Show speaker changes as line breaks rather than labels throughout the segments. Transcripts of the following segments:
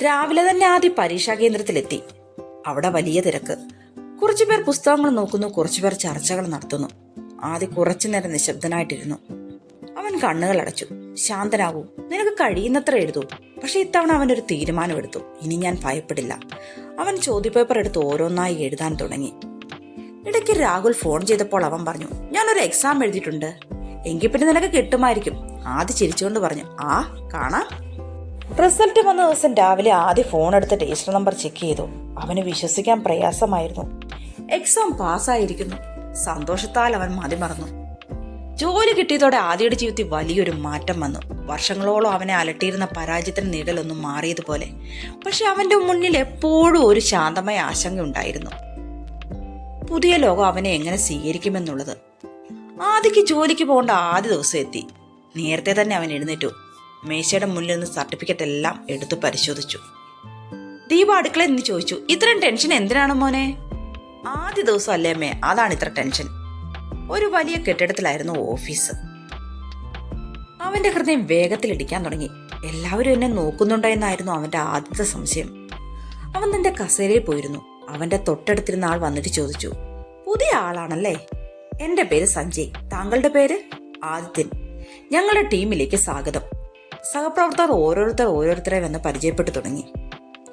രാവിലെ തന്നെ ആദ്യ പരീക്ഷാ കേന്ദ്രത്തിലെത്തി. അവിടെ വലിയ തിരക്ക്. കുറച്ചുപേർ പുസ്തകങ്ങൾ നോക്കുന്നു, കുറച്ചുപേർ ചർച്ചകൾ നടത്തുന്നു. ആദ്യ കുറച്ചു നേരം നിശബ്ദനായിട്ടിരുന്നു. അവൻ കണ്ണുകൾ അടച്ചു. ശാന്തനാകൂ, നിനക്ക് കഴിയുന്നത്ര എഴുതൂ. പക്ഷെ ഇത്തവണ അവനൊരു തീരുമാനമെടുത്തു. ഇനി ഞാൻ ഭയപ്പെടില്ല. അവൻ ചോദ്യപേപ്പർ എടുത്ത് ഓരോന്നായി എഴുതാൻ തുടങ്ങി. ഇടയ്ക്ക് രാഹുൽ ഫോൺ ചെയ്തപ്പോൾ അവൻ പറഞ്ഞു, ഞാനൊരു എക്സാം എഴുതിയിട്ടുണ്ട്. എങ്കിൽ പിന്നെ നിനക്ക് കിട്ടുമായിരിക്കും. ആദ്യ ചിരിച്ചുകൊണ്ട് പറഞ്ഞു, ആ കാണാം. റിസൾട്ട് വന്ന ദിവസം രാവിലെ ആദ്യ ഫോൺ എടുത്ത് രജിസ്റ്റർ നമ്പർ ചെക്ക് ചെയ്തു. അവന് വിശ്വസിക്കാൻ പ്രയാസമായിരുന്നു. എക്സാം പാസ്സായിരിക്കുന്നു. സന്തോഷത്താൽ അവൻ മതിമറന്നു. ജോലി കിട്ടിയതോടെ ആദ്യയുടെ ജീവിതത്തിൽ വലിയൊരു മാറ്റം വന്നു. വർഷങ്ങളോളം അവനെ അലട്ടിയിരുന്ന പരാജയത്തിന് നിഴലൊന്നും മാറിയതുപോലെ. പക്ഷെ അവന്റെ മുന്നിൽ എപ്പോഴും ഒരു ശാന്തമായ ആശങ്ക ഉണ്ടായിരുന്നു. പുതിയ ലോകം അവനെ എങ്ങനെ സ്വീകരിക്കുമെന്നുള്ളത്. ആദ്യക്ക് ജോലിക്ക് പോകേണ്ട ആദ്യ ദിവസം എത്തി. നേരത്തെ തന്നെ അവൻ എഴുന്നേറ്റു. മേശയുടെ മുന്നിൽ നിന്ന് സർട്ടിഫിക്കറ്റ് എല്ലാം എടുത്തു പരിശോധിച്ചു. ദീപ അടുക്കളയിൽ നിന്ന് ചോദിച്ചു, ഇത്രയും ടെൻഷൻ എന്തിനാണ് മോനെ? ആദ്യ ദിവസം അല്ലേ അമ്മേ, അതാണ് ഇത്ര ടെൻഷൻ. ഒരു വലിയ കെട്ടിടത്തിലായിരുന്നു ഓഫീസ്. അവന്റെ ഹൃദയം വേഗത്തിലിടിക്കാൻ തുടങ്ങി. എല്ലാവരും എന്നെ നോക്കുന്നുണ്ടോ എന്നായിരുന്നു അവന്റെ ആദ്യത്തെ സംശയം. അവൻ തന്റെ കസേരയിൽ പോയിരുന്നു. അവന്റെ തൊട്ടടുത്തിരുന്ന ആൾ വന്നിട്ട് ചോദിച്ചു, പുതിയ ആളാണല്ലേ? എന്റെ പേര് സഞ്ജയ്, താങ്കളുടെ പേര്? ആദിത്യൻ. ഞങ്ങളുടെ ടീമിലേക്ക് സ്വാഗതം. സഹപ്രവർത്തകർ ഓരോരുത്തരെ വന്ന് പരിചയപ്പെട്ടു തുടങ്ങി.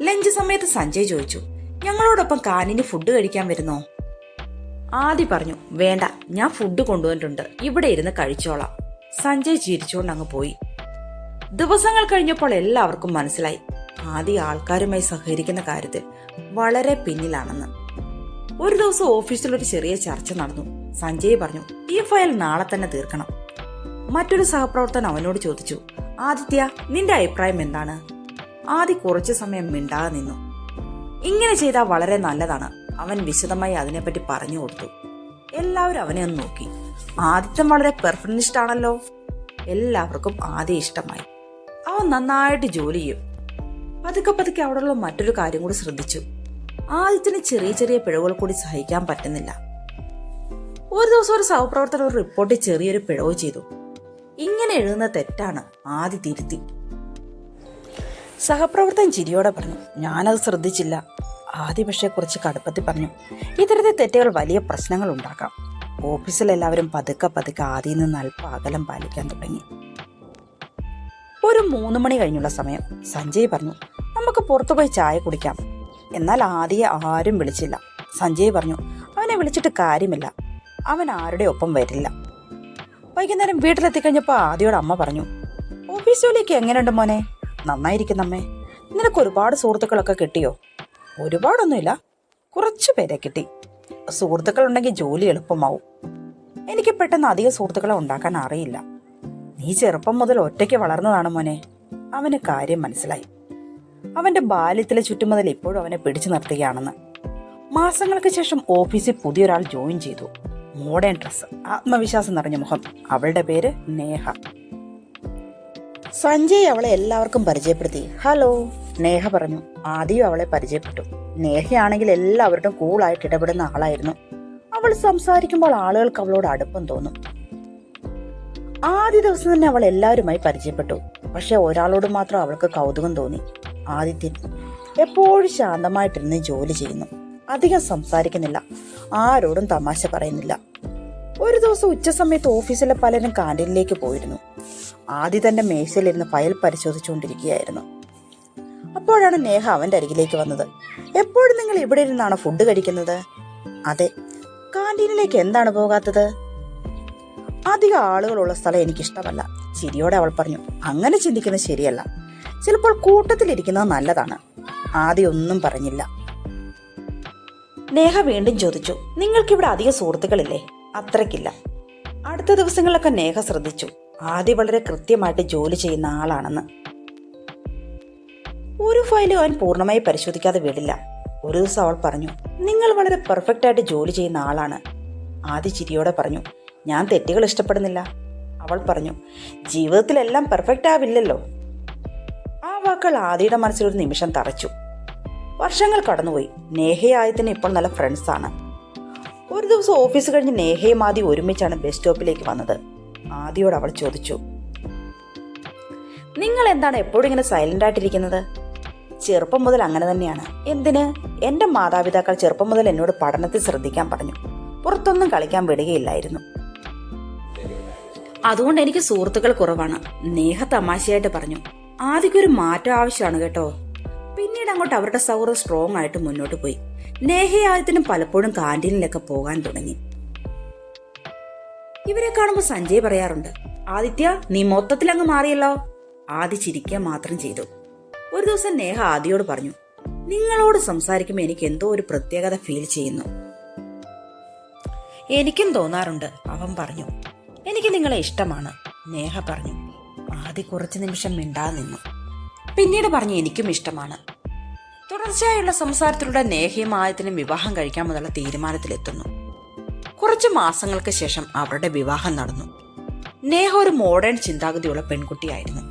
ലഞ്ച് സമയത്ത് സഞ്ജയ് ചോദിച്ചു, ഞങ്ങളോടൊപ്പം കാനിന് ഫുഡ് കഴിക്കാൻ വരുന്നോ? ആദി പറഞ്ഞു, വേണ്ട, ഞാൻ ഫുഡ് കൊണ്ടുവന്നിട്ടുണ്ട്, ഇവിടെ ഇരുന്ന് കഴിച്ചോളാം. സഞ്ജയ് ചിരിച്ചുകൊണ്ട് അങ്ങ് പോയി. ദിവസങ്ങൾ കഴിഞ്ഞപ്പോൾ എല്ലാവർക്കും മനസ്സിലായി ആദി ആൾക്കാരുമായി സഹകരിക്കുന്ന കാര്യത്തിൽ വളരെ പിന്നിലാണെന്ന്. ഒരു ദിവസം ഓഫീസിൽ ഒരു ചെറിയ ചർച്ച നടന്നു. സഞ്ജയ് പറഞ്ഞു, ഈ ഫയൽ നാളെ തന്നെ തീർക്കണം. മറ്റൊരു സഹപ്രവർത്തകൻ അവനോട് ചോദിച്ചു, ആദിത്യ, നിന്റെ അഭിപ്രായം എന്താണ്? ആദി കുറച്ചു സമയം മിണ്ടാതെ നിന്നു. ഇങ്ങനെ ചെയ്താൽ വളരെ നല്ലതാണ്. അവൻ വിശദമായി അതിനെപ്പറ്റി പറഞ്ഞു കൊടുത്തു. എല്ലാവരും അവനെ ഒന്ന് നോക്കി. ആദിത്യൻ വളരെ പെർഫെക്ഷനിസ്റ്റ് ആണല്ലോ. എല്ലാവർക്കും ആദ്യം ഇഷ്ടമായി. അവൻ നന്നായിട്ട് ജോലി ചെയ്യും. പതുക്കെ അവിടെയുള്ള മറ്റൊരു കാര്യം കൂടി ശ്രദ്ധിച്ചു. ആദിത്യന് ചെറിയ ചെറിയ പിഴവുകൾ കൂടി സഹിക്കാൻ പറ്റുന്നില്ല. ഒരു ദിവസം ഒരു സഹപ്രവർത്തകർ ഒരു റിപ്പോർട്ടിൽ ചെറിയൊരു പിഴവ് ചെയ്തു. ഇങ്ങനെ എഴുതുന്ന തെറ്റാണ്. ആദി തിരുത്തി. സഹപ്രവർത്തകൻ ചിരിയോടെ പറഞ്ഞു, ഞാനത് ശ്രദ്ധിച്ചില്ല. ആദി പക്ഷേ കുറച്ച് കടുപ്പത്തിൽ പറഞ്ഞു, ഇത്തരത്തിൽ തെറ്റുകൾ വലിയ പ്രശ്നങ്ങൾ ഉണ്ടാക്കാം. ഓഫീസിൽ എല്ലാവരും പതുക്കെ ആദിയിൽ നിന്ന് അല്പം അകലം പാലിക്കാൻ തുടങ്ങി. ഒരു 3 മണി കഴിഞ്ഞുള്ള സമയം. സഞ്ജയ് പറഞ്ഞു, നമുക്ക് പുറത്തുപോയി ചായ കുടിക്കാം. എന്നാൽ ആദിയെ ആരും വിളിച്ചില്ല. സഞ്ജയ് പറഞ്ഞു, അവനെ വിളിച്ചിട്ട് കാര്യമില്ല, അവൻ ആരുടെ ഒപ്പം വരില്ല. വൈകുന്നേരം വീട്ടിലെത്തിക്കഴിഞ്ഞപ്പോൾ ആദിയോട് അമ്മ പറഞ്ഞു, ഓഫീസ് ജോലിയൊക്കെ എങ്ങനെയുണ്ട് മോനെ? നന്നായിരിക്കുന്നമ്മേ. നിനക്ക് ഒരുപാട് സുഹൃത്തുക്കളൊക്കെ കിട്ടിയോ? ഒരുപാടൊന്നുമില്ല, കുറച്ചു പേരെ കിട്ടി. സുഹൃത്തുക്കൾ ഉണ്ടെങ്കിൽ ജോലി എളുപ്പമാവും. എനിക്ക് പെട്ടെന്ന് അധികം സുഹൃത്തുക്കളെ ഉണ്ടാക്കാൻ അറിയില്ല. നീ ചെറുപ്പം മുതൽ ഒറ്റയ്ക്ക് വളർന്നതാണ് മോനെ. അവന് കാര്യം മനസ്സിലായി. അവന്റെ ബാല്യത്തിലെ ചുറ്റുമുതൽ ഇപ്പോഴും അവനെ പിടിച്ചു നിർത്തുകയാണെന്ന്. മാസങ്ങൾക്ക് ശേഷം ഓഫീസിൽ പുതിയൊരാൾ ജോയിൻ ചെയ്തു. മോഡേൺ ഡ്രസ്, ആത്മവിശ്വാസം നിറഞ്ഞ മുഖം. അവളുടെ പേര് നേഹ. സഞ്ജയ് അവളെ എല്ലാവർക്കും പരിചയപ്പെടുത്തി. ഹലോ, നേഹ പറഞ്ഞു. ആദ്യം അവളെ പരിചയപ്പെട്ടു. നേഹയാണെങ്കിൽ എല്ലാവരുടെയും കൂളായിട്ട് ഇടപെടുന്ന ആളായിരുന്നു. അവൾ സംസാരിക്കുമ്പോൾ ആളുകൾക്ക് അവളോട് അടുപ്പം തോന്നും. ആദ്യ ദിവസം തന്നെ അവൾ എല്ലാവരുമായി പരിചയപ്പെട്ടു. പക്ഷെ ഒരാളോട് മാത്രം അവൾക്ക് കൗതുകം തോന്നി. ആദിത്യൻ. എപ്പോഴും ശാന്തമായിട്ടിരുന്ന് ജോലി ചെയ്യുന്നു. അധികം സംസാരിക്കുന്നില്ല, ആരോടും തമാശ പറയുന്നില്ല. ഒരു ദിവസം ഉച്ച സമയത്ത് ഓഫീസിലെ പലരും കാന്റീനിലേക്ക് പോയിരുന്നു. ആദ്യ തന്റെ മേശയിലിരുന്ന് ഫയൽ പരിശോധിച്ചുകൊണ്ടിരിക്കുകയായിരുന്നു. അപ്പോഴാണ് നേഹ അവന്റെ അരികിലേക്ക് വന്നത്. എപ്പോഴും നിങ്ങൾ ഇവിടെ ഇരുന്നാണ് ഫുഡ് കഴിക്കുന്നത്? അതെ. കാന്റീനിലേക്ക് എന്താണ് പോകാത്തത്? അധികം ആളുകളുള്ള സ്ഥലം എനിക്കിഷ്ടമല്ല. ചിരിയോടെ അവൾ പറഞ്ഞു, അങ്ങനെ ചിന്തിക്കുന്നത് ശരിയല്ല. ചിലപ്പോൾ കൂട്ടത്തിലിരിക്കുന്നത് നല്ലതാണ്. ആദ്യം ഒന്നും പറഞ്ഞില്ല. നേഹ വീണ്ടും ചോദിച്ചു, നിങ്ങൾക്കിവിടെ അധികം സുഹൃത്തുക്കളില്ലേ? അത്രയ്ക്കില്ല. അടുത്ത ദിവസങ്ങളിലൊക്കെ നേഹ ശ്രദ്ധിച്ചു, ആദ്യം വളരെ കൃത്യമായിട്ട് ജോലി ചെയ്യുന്ന ആളാണെന്ന്. ഒരു ഫയലും അവൻ പൂർണ്ണമായി പരിശോധിക്കാതെ വിടില്ല. ഒരു ദിവസം അവൾ പറഞ്ഞു, നിങ്ങൾ വളരെ പെർഫെക്റ്റ് ആയിട്ട് ജോലി ചെയ്യുന്ന ആളാണ്. ആദ്യ ചിരിയോടെ പറഞ്ഞു, ഞാൻ തെറ്റുകൾ ഇഷ്ടപ്പെടുന്നില്ല. അവൾ പറഞ്ഞു, ജീവിതത്തിലെല്ലാം പെർഫെക്റ്റ് ആവില്ലല്ലോ. ആ വാക്കുകൾ ആദിയുടെ മനസ്സിലൊരു നിമിഷം തറച്ചു. വർഷങ്ങൾ കടന്നുപോയി. നേഹയും ആദിത്യനും ഇപ്പോൾ നല്ല ഫ്രണ്ട്സാണ്. ഒരു ദിവസം ഓഫീസ് കഴിഞ്ഞ് നേഹയും ആദി ഒരുമിച്ചാണ് ബസ് സ്റ്റോപ്പിലേക്ക് വന്നത്. ആദിയോട് അവൾ ചോദിച്ചു, നിങ്ങൾ എന്താണ് എപ്പോഴും ഇങ്ങനെ സൈലന്റ് ആയിട്ടിരിക്കുന്നത്? ചെറുപ്പം മുതൽ അങ്ങനെ തന്നെയാണ്. എന്തിന്? എന്റെ മാതാപിതാക്കൾ ചെറുപ്പം മുതൽ എന്നോട് പഠനത്തിൽ ശ്രദ്ധിക്കാൻ പറഞ്ഞു. പുറത്തൊന്നും കളിക്കാൻ വിടുകയില്ലായിരുന്നു. അതുകൊണ്ട് എനിക്ക് സുഹൃത്തുക്കൾ കുറവാണ്. നേഹ തമാശയായിട്ട് പറഞ്ഞു. ആദ്യമൊരു മാറ്റം ആവശ്യമാണ് കേട്ടോ. പിന്നീട് അങ്ങോട്ട് അവരുടെ സൗഹൃദം സ്ട്രോങ് ആയിട്ട് മുന്നോട്ട് പോയി. നേഹയായത്തിനും പലപ്പോഴും കാന്റീനിലൊക്കെ പോകാൻ തുടങ്ങി. ഇവരെ കാണുമ്പോൾ സഞ്ജയ് പറയാറുണ്ട്, ആദിത്യ നീ മൊത്തത്തിൽ അങ്ങ് മാറിയല്ലോ. ആദി ചിരിക്കുക മാത്രം ചെയ്തു. ഒരു ദിവസം നേഹ ആദിയോട് പറഞ്ഞു, നിങ്ങളോട് സംസാരിക്കുമ്പോൾ എനിക്ക് എന്തോ ഒരു പ്രത്യേകത ഫീൽ ചെയ്യുന്നു. എനിക്കും തോന്നാറുണ്ട്, അവൻ പറഞ്ഞു. എനിക്ക് നിങ്ങളെ ഇഷ്ടമാണ്, നേഹ പറഞ്ഞു. ആദി കുറച്ചു നിമിഷം മിണ്ടാതെ നിന്നു. പിന്നീട് പറഞ്ഞു, എനിക്കും ഇഷ്ടമാണ്. തുടർച്ചയായുള്ള സംസാരത്തിലൂടെ നേഹയും ആദിത്യനും വിവാഹം കഴിക്കാമെന്നുള്ള തീരുമാനത്തിലെത്തുന്നു. കുറച്ചു മാസങ്ങൾക്ക് ശേഷം അവരുടെ വിവാഹം നടന്നു. നേഹ ഒരു മോഡേൺ ചിന്താഗതിയുള്ള പെൺകുട്ടിയായിരുന്നു.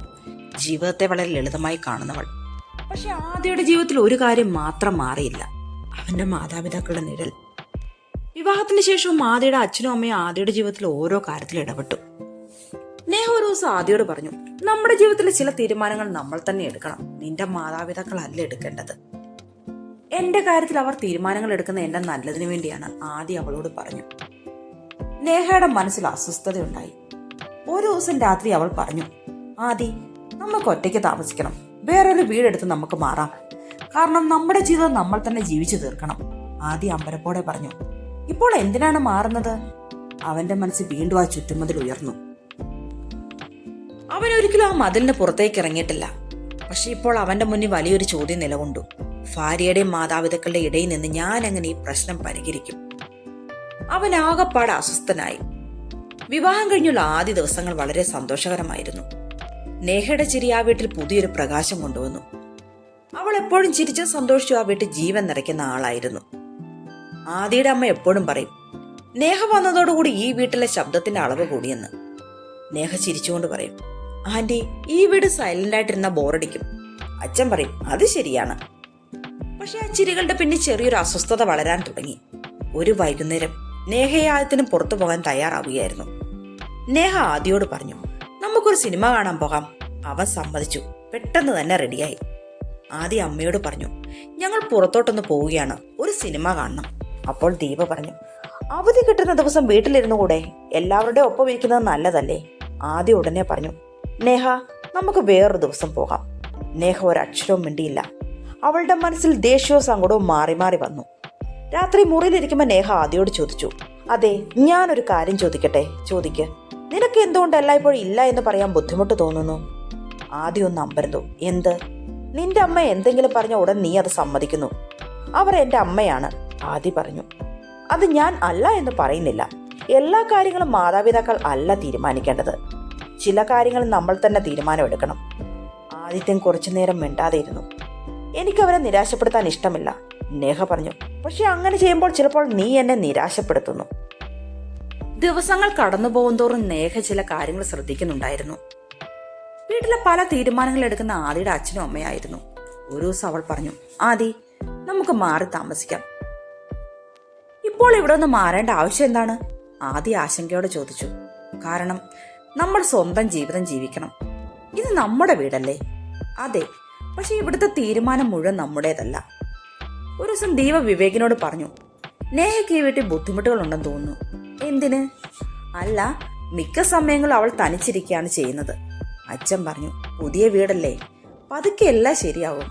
ജീവിതത്തെ വളരെ ലളിതമായി കാണുന്നവൾ. പക്ഷെ ആദിയുടെ ജീവിതത്തിൽ ഒരു കാര്യം മാത്രം മാറിയില്ല, അവന്റെ മാതാപിതാക്കളുടെ നിഴൽ. വിവാഹത്തിന് ശേഷവും ആദിയുടെ അച്ഛനും അമ്മയും ആദിയുടെ ജീവിതത്തിൽ ഓരോ കാര്യത്തിൽ ഇടപെട്ടു. നേഹ ഒരു ദിവസം ആദിയോട് പറഞ്ഞു, നമ്മുടെ ജീവിതത്തിലെ ചില തീരുമാനങ്ങൾ നമ്മൾ തന്നെ എടുക്കണം, നിന്റെ മാതാപിതാക്കൾ അല്ല എടുക്കേണ്ടത്. എന്റെ കാര്യത്തിൽ അവർ തീരുമാനങ്ങൾ എടുക്കുന്ന എന്റെ നല്ലതിനു വേണ്ടിയാണ്, ആദി അവളോട് പറഞ്ഞു. നേഹയുടെ മനസ്സിൽ അസ്വസ്ഥതയുണ്ടായി. ഒരു ദിവസം രാത്രി അവൾ പറഞ്ഞു, ആദി നമുക്ക് ഒറ്റയ്ക്ക് താമസിക്കണം, വേറൊരു വീടെടുത്ത് നമുക്ക് മാറാം, കാരണം നമ്മുടെ ജീവിതം നമ്മൾ തന്നെ ജീവിച്ചു തീർക്കണം. ആദി അമ്പരപ്പോടെ പറഞ്ഞു, ഇപ്പോൾ എന്തിനാണ് മാറുന്നത്? അവന്റെ മനസ്സിൽ വീണ്ടും ആ ചുറ്റുമതിൽ ഉയർന്നു. അവൻ ഒരിക്കലും ആ മതിലിന് പുറത്തേക്ക് ഇറങ്ങിയിട്ടില്ല. പക്ഷെ ഇപ്പോൾ അവന്റെ മുന്നിൽ വലിയൊരു ചോദ്യം നിലകൊണ്ടു. ഭാര്യയുടെയും മാതാപിതാക്കളുടെ ഇടയിൽ നിന്ന് ഞാൻ എങ്ങനെ ഈ പ്രശ്നം പരിഹരിക്കും? അവൻ ആകെപ്പാടെ അസ്വസ്ഥനായി. വിവാഹം കഴിഞ്ഞുള്ള ആദ്യ ദിവസങ്ങൾ വളരെ സന്തോഷകരമായിരുന്നു. നേഹയുടെ ചിരി ആ വീട്ടിൽ പുതിയൊരു പ്രകാശം കൊണ്ടുവന്നു. അവൾ എപ്പോഴും ചിരിച്ച് സന്തോഷിച്ചു ആ വീട്ടിൽ ജീവൻ നിറയ്ക്കുന്ന ആളായിരുന്നു. ആദിയുടെ അമ്മ എപ്പോഴും പറയും, നേഹ വന്നതോടുകൂടി ഈ വീട്ടിലെ ശബ്ദത്തിന്റെ അളവ് കൂടിയെന്ന്. നേഹ ചിരിച്ചുകൊണ്ട് പറയും, ആന്റി ഈ വീട് സൈലന്റ് ആയിട്ടിരുന്ന ബോറടിക്കും. അച്ഛൻ പറയും, അത് ശരിയാണ്. പക്ഷെ ആ ചിരികളുടെ പിന്നെ ചെറിയൊരു അസ്വസ്ഥത വളരാൻ തുടങ്ങി. ഒരു വൈകുന്നേരം നേഹയായത്തിനും പുറത്തു പോകാൻ തയ്യാറാവുകയായിരുന്നു. നേഹ ആദിയോട് പറഞ്ഞു, നമുക്കൊരു സിനിമ കാണാൻ പോകാം. അവൻ സമ്മതിച്ചു. പെട്ടെന്ന് തന്നെ റെഡിയായി. ആദി അമ്മയോട് പറഞ്ഞു, ഞങ്ങൾ പുറത്തോട്ടൊന്ന് പോവുകയാണ്, ഒരു സിനിമ കാണണം. അപ്പോൾ ദീപ പറഞ്ഞു, അവധി കിട്ടുന്ന ദിവസം വീട്ടിലിരുന്നു കൂടെ, എല്ലാവരുടെയും ഒപ്പം ഇരിക്കുന്നത് നല്ലതല്ലേ? ആദി ഉടനെ പറഞ്ഞു, നേഹ നമുക്ക് വേറൊരു ദിവസം പോകാം. നേഹ ഒരക്ഷരവും മിണ്ടിയില്ല. അവളുടെ മനസ്സിൽ ദേഷ്യവും സങ്കടവും മാറി മാറി വന്നു. രാത്രി മുറിയിലിരിക്കുമ്പോൾ നേഹ ആദിയോട് ചോദിച്ചു, അതെ ഞാനൊരു കാര്യം ചോദിക്കട്ടെ? ചോദിക്ക്. നിനക്ക് എന്തുകൊണ്ട് എല്ലായ്പ്പോഴും ഇല്ല എന്ന് പറയാൻ ബുദ്ധിമുട്ട് തോന്നുന്നു? ആദ്യം ഒന്ന് അമ്പരന്നു. എന്ത്? നിന്റെ അമ്മ എന്തെങ്കിലും പറഞ്ഞ ഉടൻ നീ അത് സമ്മതിക്കുന്നു. അവർ എന്റെ അമ്മയാണ്, ആദി പറഞ്ഞു. അത് ഞാൻ അല്ല എന്ന് പറയുന്നില്ല. എല്ലാ കാര്യങ്ങളും മാതാപിതാക്കൾ അല്ല തീരുമാനിക്കേണ്ടത്. ചില കാര്യങ്ങൾ നമ്മൾ തന്നെ തീരുമാനമെടുക്കണം. ആദിത്യൻ കുറച്ചു നേരം മിണ്ടാതെ ഇരുന്നു. എനിക്കവരെ നിരാശപ്പെടുത്താൻ ഇഷ്ടമില്ല, നേഹ പറഞ്ഞു. പക്ഷെ അങ്ങനെ ചെയ്യുമ്പോൾ ചിലപ്പോൾ നീ എന്നെ നിരാശപ്പെടുത്തുന്നു. ദിവസങ്ങൾ കടന്നു പോകുന്തോറും നേഹ ചില കാര്യങ്ങൾ ശ്രദ്ധിക്കുന്നുണ്ടായിരുന്നു. വീട്ടിലെ പല തീരുമാനങ്ങൾ എടുക്കുന്ന ആദിയുടെ അച്ഛനും അമ്മയായിരുന്നു. ഒരു ദിവസം അവൾ പറഞ്ഞു, ആദി നമുക്ക് മാറി താമസിക്കാം. ഇപ്പോൾ ഇവിടെ ഒന്ന് മാറേണ്ട ആവശ്യം എന്താണ്? ആദി ആശങ്കയോടെ ചോദിച്ചു. കാരണം നമ്മൾ സ്വന്തം ജീവിതം ജീവിക്കണം. ഇത് നമ്മുടെ വീടല്ലേ? അതെ, പക്ഷെ ഇവിടുത്തെ തീരുമാനം മുഴുവൻ നമ്മുടേതല്ല. ഒരു ദിവസം ദീപ വിവേകിനോട് പറഞ്ഞു, നേഹയ്ക്ക് ഈ വീട്ടിൽ ബുദ്ധിമുട്ടുകൾ ഉണ്ടെന്ന് തോന്നുന്നു. എന്തിന്? അല്ല, മിക്ക സമയങ്ങളും അവൾ തനിച്ചിരിക്കുകയാണ് ചെയ്യുന്നത്. അച്ഛൻ പറഞ്ഞു, പുതിയ വീടല്ലേ, പതുക്കെ എല്ലാം ശരിയാവും.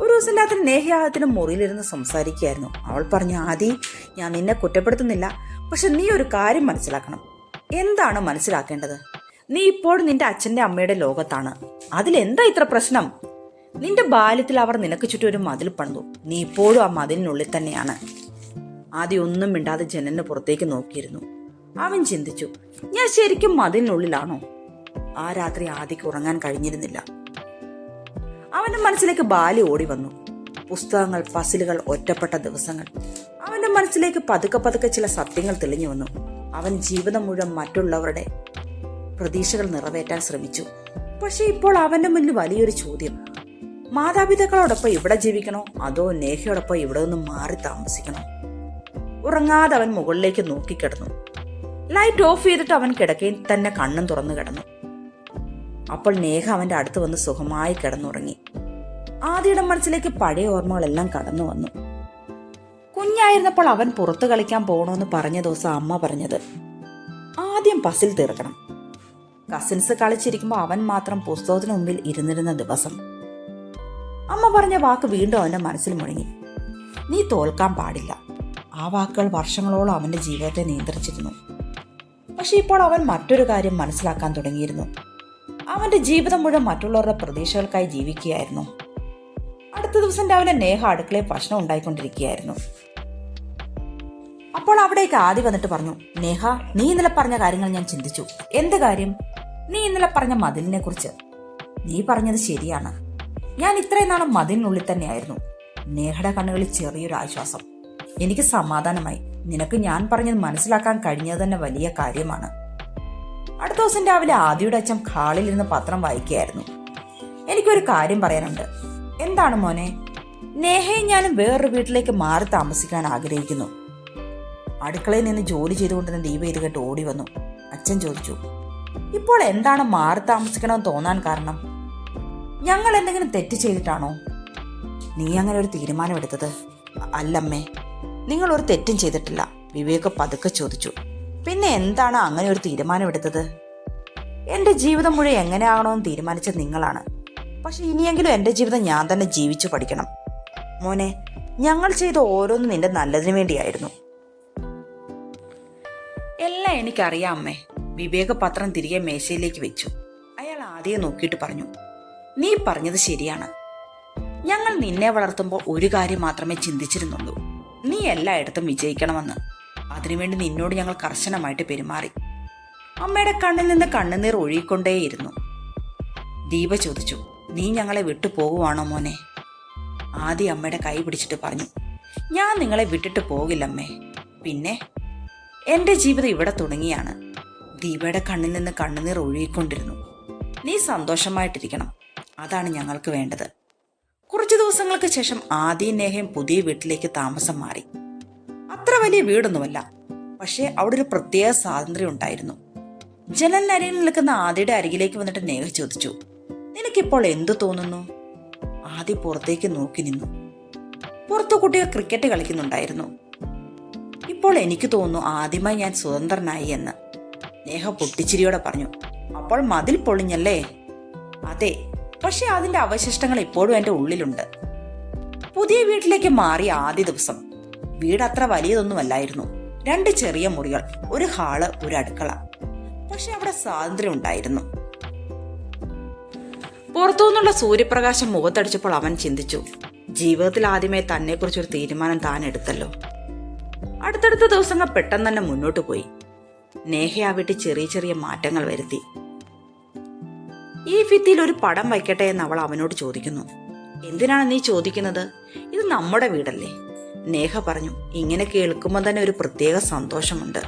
ഒരു ദിവസം രാത്രി നേഹയാഹത്തിന് മുറിയിലിരുന്ന് സംസാരിക്കുകയായിരുന്നു. അവൾ പറഞ്ഞു, ആദി ഞാൻ നിന്നെ കുറ്റപ്പെടുത്തുന്നില്ല, പക്ഷെ നീ ഒരു കാര്യം മനസ്സിലാക്കണം. എന്താണ് മനസ്സിലാക്കേണ്ടത്? നീ ഇപ്പോഴും നിന്റെ അച്ഛന്റെ അമ്മയുടെ ലോകത്താണ്. അതിലെന്താ ഇത്ര പ്രശ്നം? നിന്റെ ബാല്യത്തിൽ അവർ നിനക്ക് ചുറ്റും ഒരു മതിൽ പണിതു. നീ ഇപ്പോഴും ആ മതിലിനുള്ളിൽ തന്നെയാണ്. ആദ്യം ഒന്നും മിണ്ടാതെ ജനലിന് പുറത്തേക്ക് നോക്കിയിരുന്നു. അവൻ ചിന്തിച്ചു, ഞാൻ ശരിക്കും മതിലിനുള്ളിലാണോ? ആ രാത്രി ആദിക്ക് ഉറങ്ങാൻ കഴിഞ്ഞിരുന്നില്ല. അവന്റെ മനസ്സിലേക്ക് ബാല്യം ഓടി വന്നു. പുസ്തകങ്ങൾ, പസിലുകൾ, ഒറ്റപ്പെട്ട ദിവസങ്ങൾ. അവന്റെ മനസ്സിലേക്ക് പതുക്കെ പതുക്കെ ചില സത്യങ്ങൾ തെളിഞ്ഞു വന്നു. അവൻ ജീവിതം മുഴുവൻ മറ്റുള്ളവരുടെ പ്രതീക്ഷകൾ നിറവേറ്റാൻ ശ്രമിച്ചു. പക്ഷെ ഇപ്പോൾ അവന്റെ മുന്നിൽ വലിയൊരു ചോദ്യം. മാതാപിതാക്കളോടൊപ്പം ഇവിടെ ജീവിക്കണോ, അതോ നേഹയോടൊപ്പം ഇവിടെ നിന്ന് മാറി താമസിക്കണോ? ഉറങ്ങാതെ അവൻ മുകളിലേക്ക് നോക്കിക്കിടന്നു. ലൈറ്റ് ഓഫ് ചെയ്തിട്ട് അവൻ കിടക്കയിൽ തന്നെ കണ്ണും തുറന്നു കിടന്നു. അപ്പോൾ നേഹ അവന്റെ അടുത്ത് വന്ന് സുഖമായി കിടന്നുറങ്ങി. ആദിയുടെ മനസ്സിലേക്ക് പഴയ ഓർമ്മകളെല്ലാം കടന്നു വന്നു. കുഞ്ഞായിരുന്നപ്പോൾ അവൻ പുറത്തു കളിക്കാൻ പോകണമെന്ന് പറഞ്ഞ ദിവസം അമ്മ പറഞ്ഞത്, ആദ്യം പസിൽ തീർക്കണം. കസിൻസ് കളിച്ചിരിക്കുമ്പോൾ അവൻ മാത്രം പുസ്തകത്തിന് മുമ്പിൽ ഇരുന്നിരുന്ന ദിവസം. അമ്മ പറഞ്ഞ വാക്ക് വീണ്ടും അവന്റെ മനസ്സിൽ മുഴങ്ങി. നീ തോൽക്കാൻ പാടില്ല. ആ വാക്കുകൾ വർഷങ്ങളോളം അവന്റെ ജീവിതത്തെ നിയന്ത്രിച്ചിരുന്നു. പക്ഷെ ഇപ്പോൾ അവൻ മറ്റൊരു കാര്യം മനസ്സിലാക്കാൻ തുടങ്ങിയിരുന്നു. അവന്റെ ജീവിതം മുഴുവൻ മറ്റുള്ളവരുടെ പ്രതീക്ഷകൾക്കായി ജീവിക്കുകയായിരുന്നു. അടുത്ത ദിവസം രാവിലെ നേഹ അടുക്കളയിൽ ഭക്ഷണം ഉണ്ടായിക്കൊണ്ടിരിക്കുകയായിരുന്നു. അപ്പോൾ അവിടേക്ക് ആദി വന്നിട്ട് പറഞ്ഞു, നേഹ, നീ ഇന്നലെ പറഞ്ഞ കാര്യങ്ങൾ ഞാൻ ചിന്തിച്ചു. എന്ത് കാര്യം? നീ ഇന്നലെ പറഞ്ഞ മതിലിനെ കുറിച്ച്. നീ പറഞ്ഞത് ശരിയാണ്. ഞാൻ ഇത്രയും നാളും മതിലിനുള്ളിൽ തന്നെയായിരുന്നു. നേഹയുടെ കണ്ണുകളിൽ ചെറിയൊരു ആശ്വാസം. എനിക്ക് സമാധാനമായി. നിനക്ക് ഞാൻ പറഞ്ഞത് മനസ്സിലാക്കാൻ കഴിഞ്ഞത് തന്നെ വലിയ കാര്യമാണ്. അടുത്ത ദിവസം രാവിലെ ആദിയുടെ അച്ഛൻ ഹാളിൽ ഇരുന്ന് പത്രം വായിക്കുകയായിരുന്നു. എനിക്കൊരു കാര്യം പറയാനുണ്ട്. എന്താണ് മോനെ? നേഹയും ഞാനും വേറൊരു വീട്ടിലേക്ക് മാറി താമസിക്കാൻ ആഗ്രഹിക്കുന്നു. അടുക്കളയിൽ നിന്ന് ജോലി ചെയ്തുകൊണ്ടിരുന്ന ദീപ ഇത് കേട്ട് ഓടി വന്നു. അച്ഛൻ ചോദിച്ചു, ഇപ്പോൾ എന്താണ് മാറി താമസിക്കണമെന്ന് തോന്നാൻ കാരണം? ഞങ്ങൾ എന്തെങ്കിലും തെറ്റ് ചെയ്തിട്ടാണോ നീ അങ്ങനെ ഒരു തീരുമാനമെടുത്തത്? അല്ലമ്മേ, നിങ്ങൾ ഒരു തെറ്റും ചെയ്തിട്ടില്ല, വിവേക് പതുക്കെ ചോദിച്ചു. പിന്നെ എന്താണ് അങ്ങനെ ഒരു തീരുമാനമെടുത്തത്? എന്റെ ജീവിതം മുഴുവൻ എങ്ങനെയാകണമെന്ന് തീരുമാനിച്ചത് നിങ്ങളാണ്. പക്ഷെ ഇനിയെങ്കിലും എന്റെ ജീവിതം ഞാൻ തന്നെ ജീവിച്ചു പഠിക്കണം. മോനെ, ഞങ്ങൾ ചെയ്ത ഓരോന്നും നിന്റെ നല്ലതിനു വേണ്ടിയായിരുന്നു. എല്ലാം എനിക്കറിയാം അമ്മേ. വിവേക പത്രം തിരികെ മേശയിലേക്ക് വെച്ചു. അയാൾ ആദ്യം നോക്കിയിട്ട് പറഞ്ഞു, നീ പറഞ്ഞത് ശരിയാണ്. ഞങ്ങൾ നിന്നെ വളർത്തുമ്പോൾ ഒരു കാര്യം മാത്രമേ ചിന്തിച്ചിരുന്നുള്ളൂ, നീ എല്ലായിടത്തും വിജയിക്കണമെന്ന്. അതിനുവേണ്ടി നിന്നോട് ഞങ്ങൾ കർശനമായിട്ട് പെരുമാറി. അമ്മയുടെ കണ്ണിൽ നിന്ന് കണ്ണുനീർ ഒഴുകിക്കൊണ്ടേയിരുന്നു. ദീപ ചോദിച്ചു, നീ ഞങ്ങളെ വിട്ടു പോകുവാണോ മോനെ? ആദ്യം അമ്മയുടെ കൈ പിടിച്ചിട്ട് പറഞ്ഞു, ഞാൻ നിങ്ങളെ വിട്ടിട്ട് പോകില്ലമ്മേ. പിന്നെ എന്റെ ജീവിതം ഇവിടെ തുടങ്ങിയാണ്. ദീപയുടെ കണ്ണിൽ നിന്ന് കണ്ണുനീർ ഒഴുകിക്കൊണ്ടിരുന്നു. നീ സന്തോഷമായിട്ടിരിക്കണം, അതാണ് ഞങ്ങൾക്ക് വേണ്ടത്. കുറച്ചു ദിവസങ്ങൾക്ക് ശേഷം ആദിയും നേഹയും പുതിയ വീട്ടിലേക്ക് താമസം മാറി. അത്ര വലിയ വീടൊന്നുമല്ല, പക്ഷേ അവിടെ ഒരു പ്രത്യേക സ്വാതന്ത്ര്യം ഉണ്ടായിരുന്നു. ജനലിനരികിൽ നിൽക്കുന്ന ആദിയുടെ അരികിലേക്ക് വന്നിട്ട് നേഹ ചോദിച്ചു, നിനക്കിപ്പോൾ എന്തു തോന്നുന്നു? ആദി പുറത്തേക്ക് നോക്കി നിന്നു. പുറത്തു കുട്ടികൾ ക്രിക്കറ്റ് കളിക്കുന്നുണ്ടായിരുന്നു. ഇപ്പോൾ എനിക്ക് തോന്നുന്നു ആദ്യമായി ഞാൻ സ്വതന്ത്രനായി എന്ന്. നേഹ പൊട്ടിച്ചിരിയോടെ പറഞ്ഞു, അപ്പോൾ മതിൽ പൊളിഞ്ഞല്ലേ? അതെ, പക്ഷെ അതിന്റെ അവശിഷ്ടങ്ങൾ ഇപ്പോഴും എന്റെ ഉള്ളിലുണ്ട്. പുതിയ വീട്ടിലേക്ക് മാറിയ ആദ്യ ദിവസം വീട് അത്ര വലിയതൊന്നുമല്ലായിരുന്നു. 2 ചെറിയ മുറികൾ, ഒരു ഹാള്, ഒരു അടുക്കള. പക്ഷെ അവിടെ സ്വാതന്ത്ര്യം ഉണ്ടായിരുന്നു. പുറത്തുനിന്നുള്ള സൂര്യപ്രകാശം മുഖത്തടിച്ചപ്പോൾ അവൻ ചിന്തിച്ചു, ജീവിതത്തിൽ ആദ്യമായി തന്നെക്കുറിച്ചൊരു തീരുമാനം താൻ എടുത്തല്ലോ. അടുത്തടുത്ത ദിവസങ്ങൾ പെട്ടെന്ന് തന്നെ മുന്നോട്ട് പോയി. നേഹ ആ വീട്ടിൽ ചെറിയ ചെറിയ മാറ്റങ്ങൾ വരുത്തി. ഈ ഭിത്തിയിൽ ഒരു പടം വയ്ക്കട്ടെ എന്ന് അവൾ അവനോട് ചോദിക്കുന്നു. എന്തിനാണ് നീ ചോദിക്കുന്നത്? ഇത് നമ്മുടെ വീടല്ലേ? നേഹ പറഞ്ഞു. ഇങ്ങനെ കേൾക്കുമ്പോൾ തന്നെ ഒരു പ്രത്യേക സന്തോഷമുണ്ട്.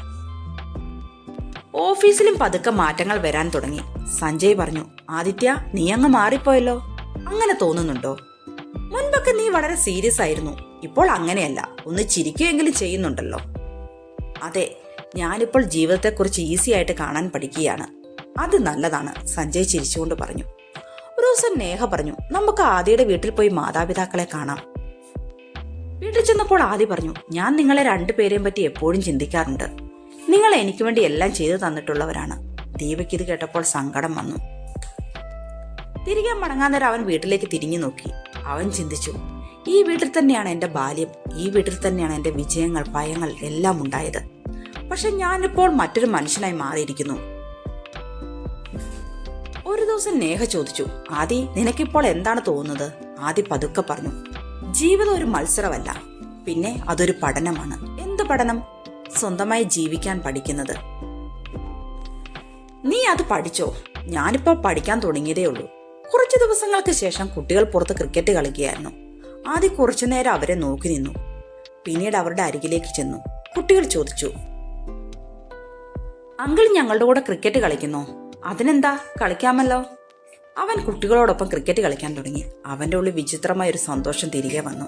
ഓഫീസിലും പതുക്കെ മാറ്റങ്ങൾ വരാൻ തുടങ്ങി. സഞ്ജയ് പറഞ്ഞു, ആദിത്യ, നീ അങ്ങ് മാറിപ്പോയല്ലോ. അങ്ങനെ തോന്നുന്നുണ്ടോ? മുൻപൊക്കെ നീ വളരെ സീരിയസ് ആയിരുന്നു, ഇപ്പോൾ അങ്ങനെയല്ല, ഒന്ന് ചിരിക്കുകയെങ്കിലും ചെയ്യുന്നുണ്ടല്ലോ. അതെ, ഞാനിപ്പോൾ ജീവിതത്തെക്കുറിച്ച് ഈസി ആയിട്ട് കാണാൻ പഠിക്കുകയാണ്. അത് നല്ലതാണ്, സഞ്ജയ് ചിരിച്ചുകൊണ്ട് പറഞ്ഞു. ഒരു ദിവസം നേഹ പറഞ്ഞു, നമുക്ക് ആദിയുടെ വീട്ടിൽ പോയി മാതാപിതാക്കളെ കാണാം. വീട്ടിൽ ചെന്നപ്പോൾ ആദി പറഞ്ഞു, ഞാൻ നിങ്ങളെ 2 പേരെയും പറ്റി എപ്പോഴും ചിന്തിക്കാറുണ്ട്. നിങ്ങൾ എനിക്ക് വേണ്ടി എല്ലാം ചെയ്തു തന്നിട്ടുള്ളവരാണ്. ദീപയ്ക്ക് ഇത് കേട്ടപ്പോൾ സങ്കടം വന്നു. തിരികെ മടങ്ങാൻ നേരം അവൻ വീട്ടിലേക്ക് തിരിഞ്ഞു നോക്കി. അവൻ ചിന്തിച്ചു, ഈ വീട്ടിൽ തന്നെയാണ് എന്റെ ബാല്യം, ഈ വീട്ടിൽ തന്നെയാണ് എന്റെ വിജയങ്ങൾ, ഭയങ്ങൾ എല്ലാം ഉണ്ടായത്. പക്ഷെ ഞാനിപ്പോൾ മറ്റൊരു മനുഷ്യനായി മാറിയിരിക്കുന്നു. ഒരു ദിവസം നേഹ ചോദിച്ചു, ആദി, നിനക്കിപ്പോൾ എന്താണ് തോന്നുന്നത്? ആദി പതുക്കെ പറഞ്ഞു, ജീവിതം ഒരു മത്സരമല്ല, പിന്നെ അതൊരു പഠനമാണ്. എന്ത് പഠനം? സ്വന്തമായി ജീവിക്കാൻ പഠിക്കുന്നത്. നീ അത് പഠിച്ചോ? ഞാനിപ്പോൾ പഠിക്കാൻ തുടങ്ങിയതേ ഉള്ളൂ. കുറച്ചു ദിവസങ്ങൾക്ക് ശേഷം കുട്ടികൾ പുറത്ത് ക്രിക്കറ്റ് കളിക്കുകയായിരുന്നു. ആദ്യം കുറച്ചു നേരം അവരെ നോക്കി നിന്നു. പിന്നീട് അവരുടെ അരികിലേക്ക് ചെന്നു. കുട്ടികൾ ചോദിച്ചു, അങ്കിൾ ഞങ്ങളുടെ കൂടെ ക്രിക്കറ്റ് കളിക്കുന്നോ? അതിനെന്താ, കളിക്കാമല്ലോ. അവൻ കുട്ടികളോടൊപ്പം ക്രിക്കറ്റ് കളിക്കാൻ തുടങ്ങി. അവന്റെ ഉള്ളിൽ വിചിത്രമായ ഒരു സന്തോഷം തിരികെ വന്നു.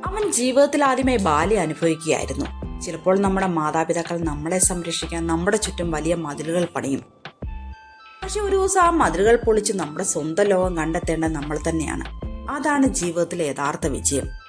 അവൻ ജീവിതത്തിൽ ആദ്യമായി ബാല്യം അനുഭവിക്കുകയായിരുന്നു. ചിലപ്പോൾ നമ്മുടെ മാതാപിതാക്കൾ നമ്മളെ സംരക്ഷിക്കാൻ നമ്മുടെ ചുറ്റും വലിയ മതിലുകൾ പണിയും. പക്ഷെ ഒരു ദിവസം ആ മതിലുകൾ പൊളിച്ച് നമ്മുടെ സ്വന്തം ലോകം കണ്ടെത്തേണ്ടത് നമ്മൾ തന്നെയാണ്. അതാണ് ജീവിതത്തിലെ യഥാർത്ഥ വിജയം.